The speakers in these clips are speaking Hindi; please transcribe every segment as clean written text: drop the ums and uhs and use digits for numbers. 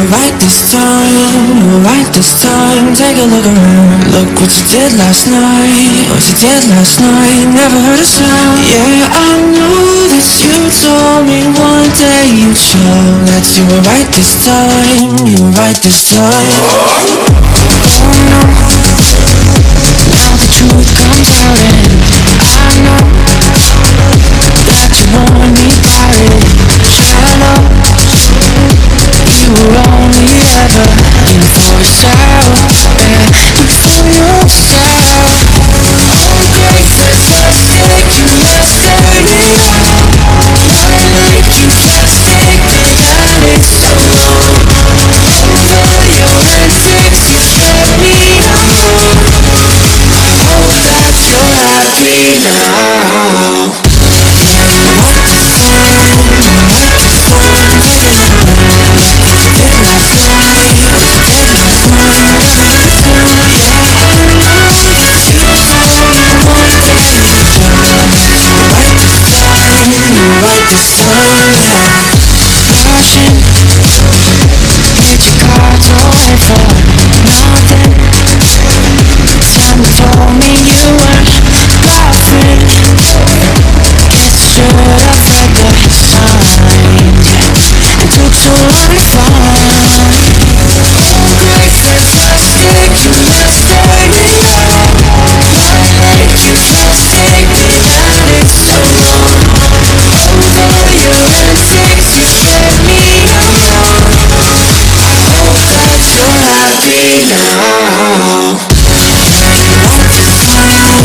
were right this time, you were right this time. Take a look around, look what you did last night. What you did last night, never heard a sound. Yeah, I know that you told me one day you'd show that you were right this time, you were right this time. Oh no, now the truth comes out and I know that you want me about it. Shallow, you were only ever in for yourself, and you for yourself. Oh, great fantastic, you messed it up. Why make you plastic without it so long? Over your antics, you set me on. I hope that you're happy now. Right this time, flashing, hit your cards away for nothing. Time you told me you weren't bluffing. Guess I should have read the signs and took so long to find. Oh, great fantastic, you messed it up. Why make you plastic without it so long? Over your antics, you set me on. I hope that you're happy now. Right this time, yeah.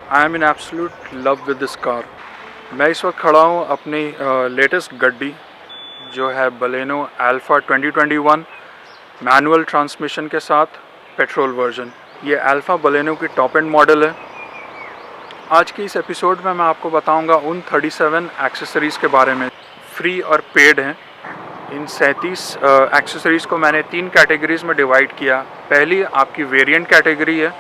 I am in absolute love with this car. मैं इस वक्त खड़ा हूँ अपनी लेटेस्ट गड्डी जो है बलेनो अल्फा 2021 मैनुअल ट्रांसमिशन के साथ पेट्रोल वर्जन। ये अल्फा बलेनो की टॉप एंड मॉडल है। आज की इस एपिसोड में मैं आपको बताऊंगा उन 37 एक्सेसरीज़ के बारे में, फ्री और पेड हैं। इन 37 एक्सेसरीज़ को मैंने 3 कैटेगरीज़ में डिवाइड किया। पहली आपकी वेरिएंट कैटेगरी है।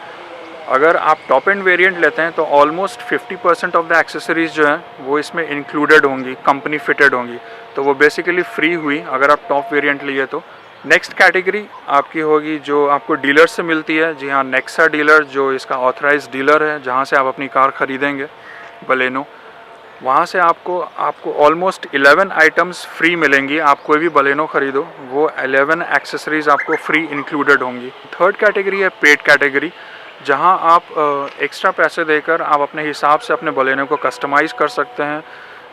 अगर आप टॉप एंड वेरिएंट लेते हैं तो ऑलमोस्ट 50% ऑफ द एक्सेसरीज़ जो हैं वो इसमें इंक्लूडेड होंगी, कंपनी फिटेड होंगी, तो वो बेसिकली फ्री हुई अगर आप टॉप वेरिएंट लिए तो। नेक्स्ट कैटेगरी आपकी होगी जो आपको डीलर से मिलती है। जी हाँ, नेक्सा डीलर जो इसका ऑथराइज्ड डीलर है, जहाँ से आप अपनी कार ख़रीदेंगे बलेनो, वहाँ से आपको ऑलमोस्ट 11 आइटम्स फ्री मिलेंगी। आप कोई भी बलेनो ख़रीदो वो 11 एक्सेसरीज़ आपको फ्री इंक्लूडेड होंगी। थर्ड कैटेगरी है पेड कैटेगरी, जहां आप एक्स्ट्रा पैसे देकर आप अपने हिसाब से अपने बलेनो को कस्टमाइज़ कर सकते हैं।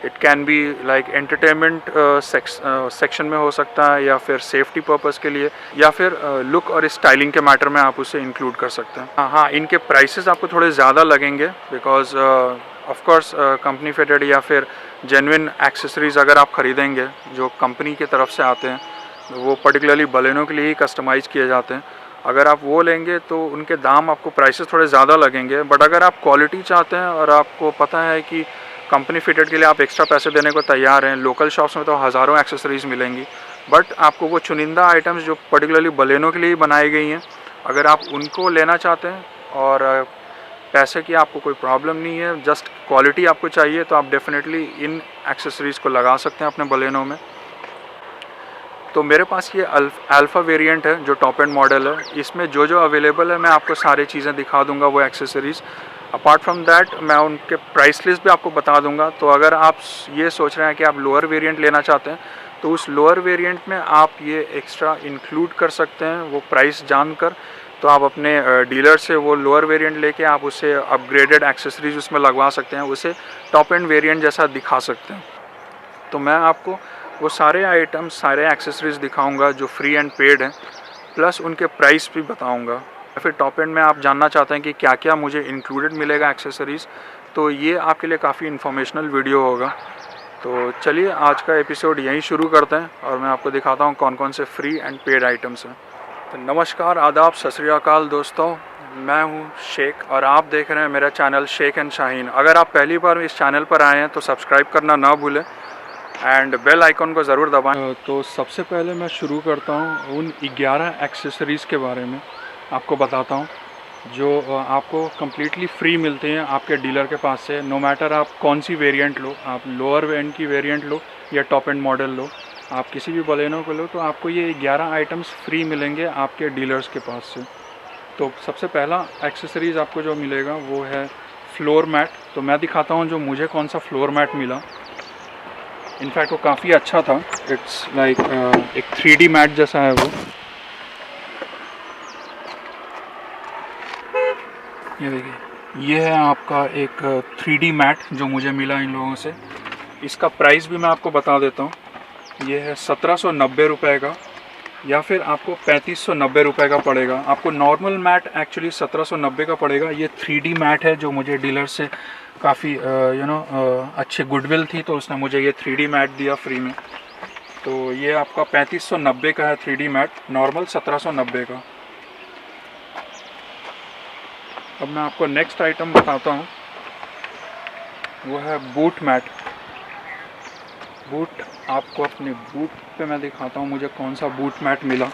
It can be like entertainment section में हो सकता है, या फिर सेफ्टी पर्पस के लिए, या फिर लुक और स्टाइलिंग के मैटर में आप उसे इंक्लूड कर सकते हैं। हाँ, इनके प्राइसेस आपको थोड़े ज़्यादा लगेंगे because of course company fitted या फिर जेन्युइन एक्सेसरीज़ अगर आप ख़रीदेंगे जो कंपनी की तरफ से आते हैं, वो पर्टिकुलरली बलेनो के लिए ही कस्टमाइज़ किए जाते हैं। अगर आप वो लेंगे तो उनके दाम आपको प्राइसेस थोड़े ज़्यादा लगेंगे। बट अगर आप क्वालिटी चाहते हैं और आपको पता है कि कंपनी फिटेड के लिए आप एक्स्ट्रा पैसे देने को तैयार हैं, लोकल शॉप्स में तो हज़ारों एक्सेसरीज़ मिलेंगी, बट आपको वो चुनिंदा आइटम्स जो पर्टिकुलरली बलेनो के लिए बनाई गई हैं, अगर आप उनको लेना चाहते हैं और पैसे की आपको कोई प्रॉब्लम नहीं है, जस्ट क्वालिटी आपको चाहिए, तो आप डेफिनेटली इन एक्सेसरीज़ को लगा सकते हैं अपने बलेनो में। तो मेरे पास ये अल्फ़ा वेरिएंट है जो टॉप एंड मॉडल है। इसमें जो जो अवेलेबल है मैं आपको सारी चीज़ें दिखा दूंगा, वो एक्सेसरीज़। अपार्ट फ्रॉम दैट मैं उनके प्राइस लिस्ट भी आपको बता दूंगा। तो अगर आप ये सोच रहे हैं कि आप लोअर वेरिएंट लेना चाहते हैं, तो उस लोअर वेरिएंट में आप ये एक्स्ट्रा इंक्लूड कर सकते हैं वो प्राइस जानकर। तो आप अपने डीलर से वो लोअर वेरिएंट लेके आप उसे अपग्रेडेड एक्सेसरीज उसमें लगवा सकते हैं, उसे टॉप एंड वेरिएंट जैसा दिखा सकते हैं। तो मैं आपको वो सारे आइटम्स, सारे एक्सेसरीज दिखाऊंगा जो फ्री एंड पेड हैं, प्लस उनके प्राइस भी बताऊंगा। फिर टॉप एंड में आप जानना चाहते हैं कि क्या क्या मुझे इंक्लूडेड मिलेगा एक्सेसरीज़, तो ये आपके लिए काफ़ी इन्फॉर्मेशनल वीडियो होगा। तो चलिए आज का एपिसोड यहीं शुरू करते हैं और मैं आपको दिखाता हूँ कौन कौन से फ्री एंड पेड आइटम्स हैं। तो नमस्कार, आदाब, सत श्री अकाल दोस्तों, मैं हूँ शेख और आप देख रहे हैं मेरा चैनल शेख एंड शाहीन। अगर आप पहली बार इस चैनल पर आए हैं तो सब्सक्राइब करना ना भूलें एंड बेल आइकॉन को ज़रूर दबाएं। तो सबसे पहले मैं शुरू करता हूँ उन 11 एक्सेसरीज़ के बारे में आपको बताता हूँ जो आपको कम्प्लीटली फ्री मिलते हैं आपके डीलर के पास से। नो मैटर आप कौन सी वेरिएंट लो, आप लोअर एंड की वेरिएंट लो या टॉप एंड मॉडल लो, आप किसी भी बलेनो को लो, तो आपको ये 11 आइटम्स फ्री मिलेंगे आपके डीलर्स के पास से। तो सबसे पहला एक्सेसरीज़ आपको जो मिलेगा वो है फ्लोर मैट। तो मैं दिखाता हूँ जो मुझे कौन सा फ्लोर मैट मिला। इनफैक्ट वो काफ़ी अच्छा था। इट्स लाइक एक 3D मैट जैसा है वो। ये देखिए, ये है आपका एक 3D मैट जो मुझे मिला इन लोगों से। इसका प्राइस भी मैं आपको बता देता हूँ। ये है 1790 रुपये का या फिर आपको 3590 रुपये का पड़ेगा। आपको नॉर्मल मैट एक्चुअली 1790 का पड़ेगा। ये 3D मैट है जो मुझे डीलर से काफ़ी अच्छे गुडविल थी, तो उसने मुझे ये 3D मैट दिया फ्री में। तो ये आपका 3590 का है 3D मैट, नॉर्मल 1790 का। अब मैं आपको नेक्स्ट आइटम बताता हूँ, वो है बूट मैट। बूट आपको अपने बूट पे मैं दिखाता हूँ मुझे कौन सा बूट मैट मिला।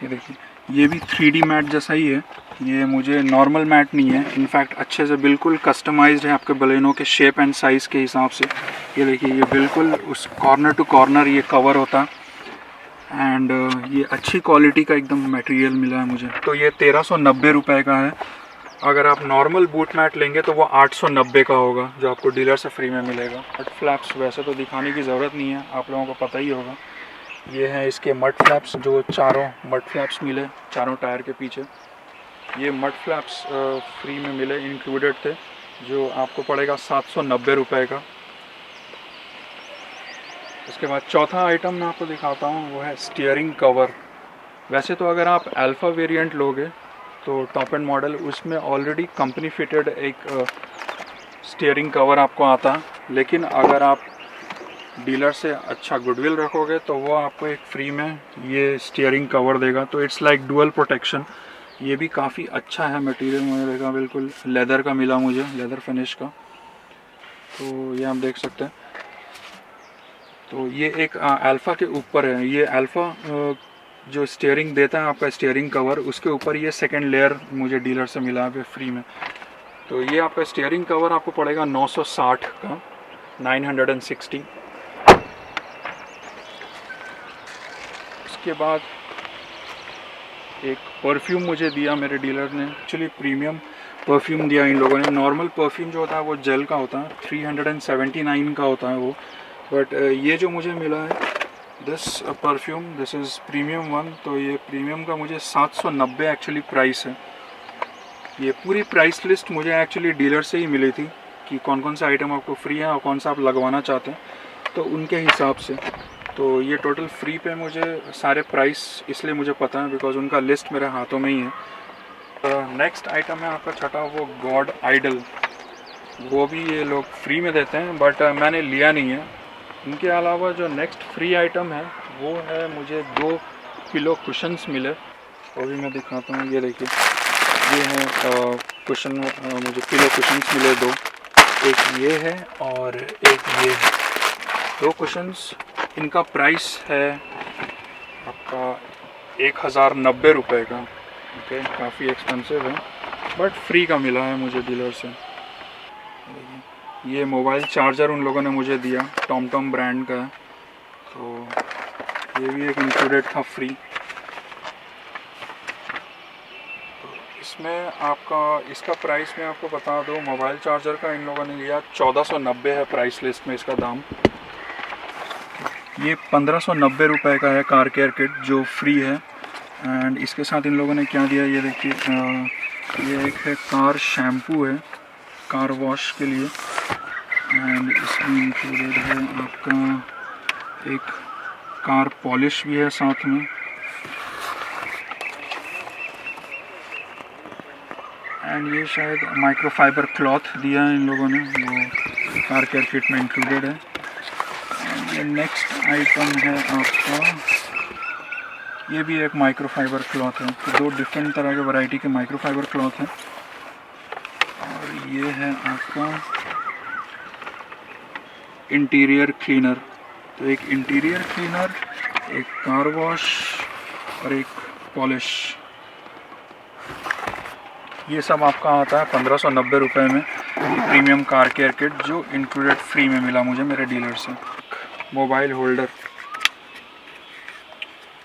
ये देखिए, ये भी 3D मैट जैसा ही है। ये मुझे नॉर्मल मैट नहीं है, इनफैक्ट अच्छे से बिल्कुल कस्टमाइज्ड है आपके बलेनो के शेप एंड साइज़ के हिसाब से। ये देखिए, ये बिल्कुल उस कॉर्नर टू कॉर्नर ये कवर होता है एंड ये अच्छी क्वालिटी का एकदम मटेरियल मिला है मुझे। तो ये 1390 रुपये का है। अगर आप नॉर्मल बूट मैट लेंगे तो वो 890 का होगा जो आपको डीलर से फ्री में मिलेगा। मड फ्लैप्स वैसे तो दिखाने की ज़रूरत नहीं है, आप लोगों को पता ही होगा। ये हैं इसके मड फ्लैप्स, जो चारों मड फ्लैप्स मिले चारों टायर के पीछे। ये मड फ्लैप्स फ्री में मिले, इंक्लूडेड थे, जो आपको पड़ेगा 790 रुपये का। उसके बाद चौथा आइटम मैं आपको दिखाता हूँ, वो है स्टीयरिंग कवर। वैसे तो अगर आप अल्फ़ा वेरिएंट लोगे तो टॉप एंड मॉडल, उसमें ऑलरेडी कंपनी फिटेड एक स्टीयरिंग कवर आपको आता है, लेकिन अगर आप डीलर से अच्छा गुडविल रखोगे तो वो आपको एक फ्री में ये स्टीयरिंग कवर देगा। तो इट्स लाइक डुअल प्रोटेक्शन। ये भी काफ़ी अच्छा है मटेरियल, मुझे देखा बिल्कुल लेदर का मिला मुझे, लेदर फिनिश का। तो ये आप देख सकते हैं। तो ये एक अल्फ़ा के ऊपर है। ये अल्फ़ा जो स्टीयरिंग देता है आपका स्टीयरिंग कवर, उसके ऊपर ये सेकंड लेयर मुझे डीलर से मिला है फ्री में। तो ये आपका स्टीयरिंग कवर आपको पड़ेगा 960 का, 960। उसके बाद एक परफ्यूम मुझे दिया मेरे डीलर ने, एक्चुअली प्रीमियम परफ्यूम दिया इन लोगों ने। नॉर्मल परफ्यूम जो होता है वो जेल का होता है, 379 का होता है वो। बट ये जो मुझे मिला है this perfume, this is premium one. तो ये प्रीमियम का मुझे 790 एक्चुअली प्राइस है। ये पूरी प्राइस लिस्ट मुझे एक्चुअली डीलर से ही मिली थी कि कौन कौन सा आइटम आपको फ्री है और कौन सा आप लगवाना चाहते हैं, तो उनके हिसाब से। तो ये टोटल फ्री पे मुझे सारे प्राइस इसलिए मुझे पता है बिकॉज उनका लिस्ट मेरे हाथों में ही है। नेक्स्ट आइटम है आपका छठा, वो गॉड आइडल। वो भी ये लोग फ्री में देते हैं बट मैंने लिया नहीं है। इनके अलावा जो नेक्स्ट फ्री आइटम है वो है, मुझे 2 पिलो कुशन्स मिले, वो भी मैं दिखाता हूँ। ये देखिए, ये है कुशन, मुझे पिलो कुशन्स मिले 2। एक ये है और एक ये है। 2 कुशन्स, इनका प्राइस है आपका 1090 रुपये का। ओके, काफ़ी एक्सपेंसिव है बट फ्री का मिला है मुझे डीलर से। ये मोबाइल चार्जर उन लोगों ने मुझे दिया, टॉम ब्रांड का है, तो ये भी एक इंक्लूडेड था फ्री। तो इसमें आपका, इसका प्राइस मैं आपको बता दूँ, मोबाइल चार्जर का इन लोगों ने लिया 1490 है प्राइस लिस्ट में इसका दाम। ये 1590 रुपये का है कार केयर किट जो फ्री है। एंड इसके साथ इन लोगों ने क्या दिया, ये देखिए, ये एक है कार शैम्पू है कार वॉश के लिए। एंड इसमें इंक्लूडेड है आपका एक कार पॉलिश भी है साथ में। एंड ये शायद माइक्रोफाइबर क्लॉथ दिया है इन लोगों ने, वो कार केयर किट में इंक्लूडेड है। एंड ये नेक्स्ट आइटम है आपका, ये भी एक माइक्रोफाइबर क्लॉथ है। तो 2 डिफरेंट तरह के वैरायटी के माइक्रोफाइबर क्लॉथ हैं। और ये है आपका इंटीरियर क्लीनर। तो एक इंटीरियर क्लीनर, एक कार वॉश और एक पॉलिश, ये सब आपका आता है 1590 रुपये में। प्रीमियम कार केयर किट जो इंक्लूडेड फ्री में मिला मुझे मेरे डीलर से। मोबाइल होल्डर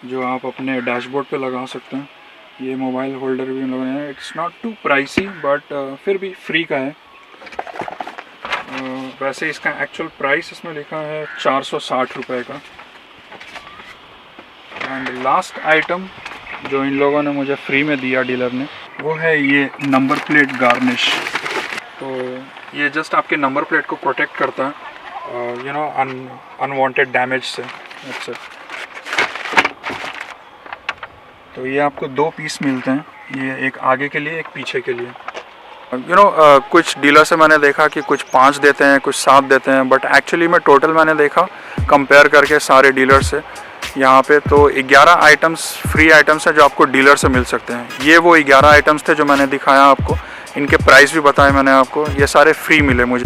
जो आप अपने डैशबोर्ड पे लगा सकते हैं, ये मोबाइल होल्डर भी इन लोगों ने, it's not too pricey but फिर भी फ्री का है। वैसे इसका एक्चुअल प्राइस इसमें लिखा है 460 रुपये का। एंड लास्ट आइटम जो इन लोगों ने मुझे फ्री में दिया डीलर ने, वो है ये नंबर प्लेट गार्निश। तो ये जस्ट आपके नंबर प्लेट को प्रोटेक्ट करता है यू नो अनवांटेड डैमेज से। अच्छा, तो ये आपको 2 पीस मिलते हैं, ये एक आगे के लिए एक पीछे के लिए। यू नो कुछ डीलर से मैंने देखा कि कुछ 5 देते हैं, कुछ 7 देते हैं, बट एक्चुअली में टोटल मैंने देखा कंपेयर करके सारे डीलर से यहाँ पे, तो 11 आइटम्स फ्री आइटम्स हैं जो आपको डीलर से मिल सकते हैं। ये वो 11 आइटम्स थे जो मैंने दिखाया आपको, इनके प्राइस भी बताए मैंने आपको, ये सारे फ्री मिले मुझे।